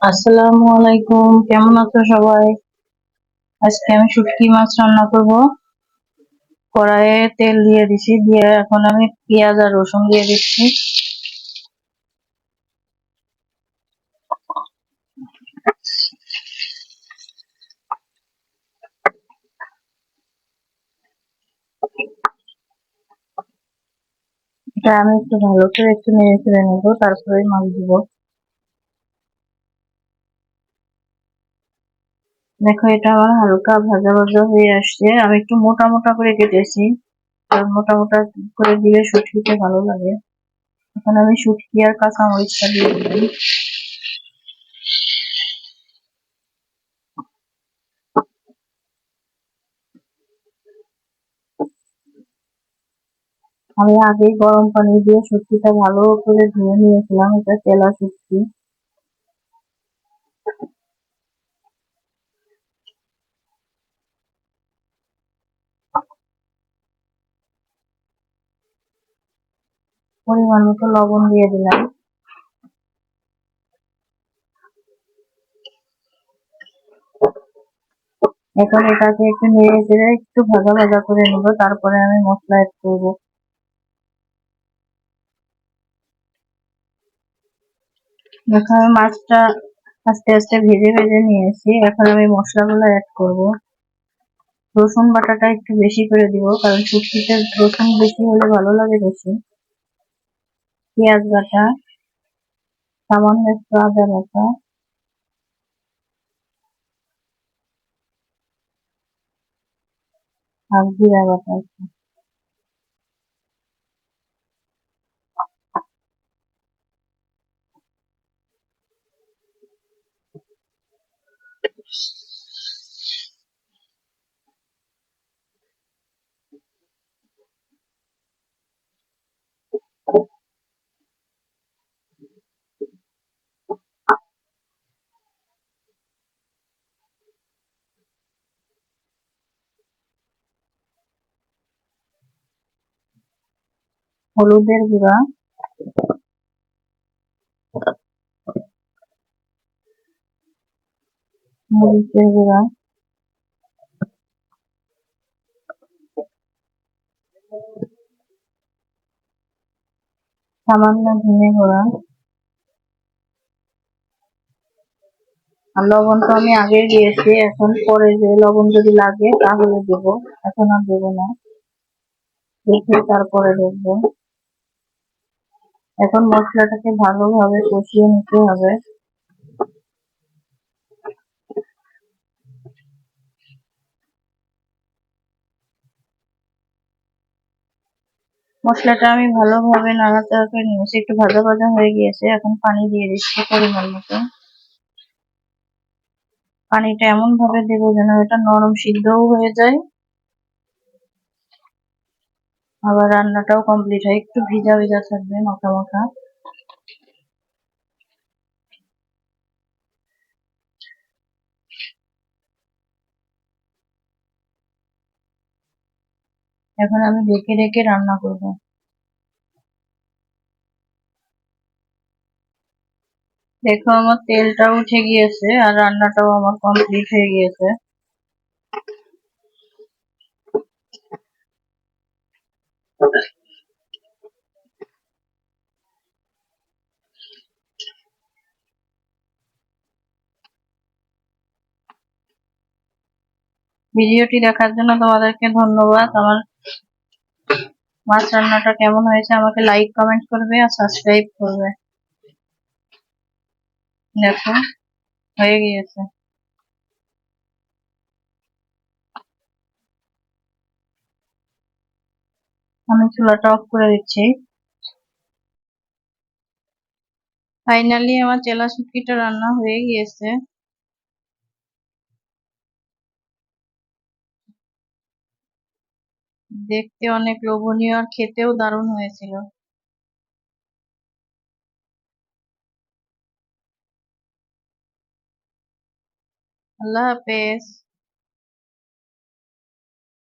আসসালামু আলাইকুম, কেমন আছো সবাই? আজকে আমি শুটকি মাছ রান্না করব। কড়াইয়ে তেল দিয়ে দিছি, দিয়ে এখন আমি পেঁয়াজ আর রসুন দিয়ে দিচ্ছি। এটা আমি একটু ভালো করে একটু নেড়ে চেড়ে নেবো, তারপরে মাছ দিব। দেখো, এটা আমার হালকা ভাজা ভাজা হয়ে আসছে। আমি একটু মোটা মোটা করে কেটেছি, আর মোটা মোটা করে দিলে শুটকিতে ভালো লাগে। এখন আমি শুটকি আর কাঁচা মরিচটা দিয়ে দিলাম। আমি আগেই গরম পানি দিয়ে শুটকিটা ভালো করে ধুয়ে নিয়েছিলাম, এটা তেলা শুটকি। পরিমাণ মতো লবণ দিয়ে দিলাম। এখন এটাকে একটু নেড়ে চেড়ে একটু ভাজা ভাজা করে নেবো, তারপরে আমি মশলা অ্যাড করবো। দেখো, আমি মাছটা আস্তে আস্তে ভেজে ভেজে নিয়েছি। এখন আমি মশলাগুলো অ্যাড করবো। রসুন বাটাটা একটু বেশি করে দিব, কারণ শুটকিতে রসুন বেশি হলে ভালো লাগে বেশি। পেঁয়াজ বাটা, সামান্য একটু আদা বাটা, আর জিরা বাটা। হলুদের গুঁড়া, মরিচের গুঁড়া, সামান্য ধনে গুঁড়া। আর লবণ তো আমি আগে দিয়েছি, এখন পরে যে লবণ যদি লাগে তাহলে দেবো, এখন আর দেবো না, দেখে তারপরে দেখবো। এখন মশলাটাকে ভালোভাবে কষিয়ে নিতে হবে। মশলাটা আমি ভালোভাবে নাড়াচাড়া করে নিয়েছি, একটু ভাজা ভাজা হয়ে গিয়েছে। এখন পানি দিয়ে দিচ্ছি পরিমাণ মতো। পানিটা এমন ভাবে দেবো যেন এটা নরম সিদ্ধও হয়ে যায়, আবার রান্নাটাও কমপ্লিট হয়। একটু ভিজা ভিজা থাকবে, মাখা মাখা। এখন আমি ঢেকে ঢেকে রান্না করব। দেখো, আমার তেলটাও উঠে গিয়েছে আর রান্নাটাও আমার কমপ্লিট হয়ে গিয়েছে। ভিডিওটি দেখার জন্য তোমাদেরকে ধন্যবাদ। আমার মাছ রান্নাটা কেমন হয়েছে আমাকে লাইক কমেন্ট করবে আর সাবস্ক্রাইব করবে। দেখো, হয়ে গিয়েছে। আমি চুলাটা অফ করে দিচ্ছি। ফাইনালি আমার চেলা শুটকিটা রান্না হয়ে গিয়েছে। দেখতে অনেক লোভনীয় আর খেতেও দারুণ হয়েছিল। আল্লাহ হাফেজ।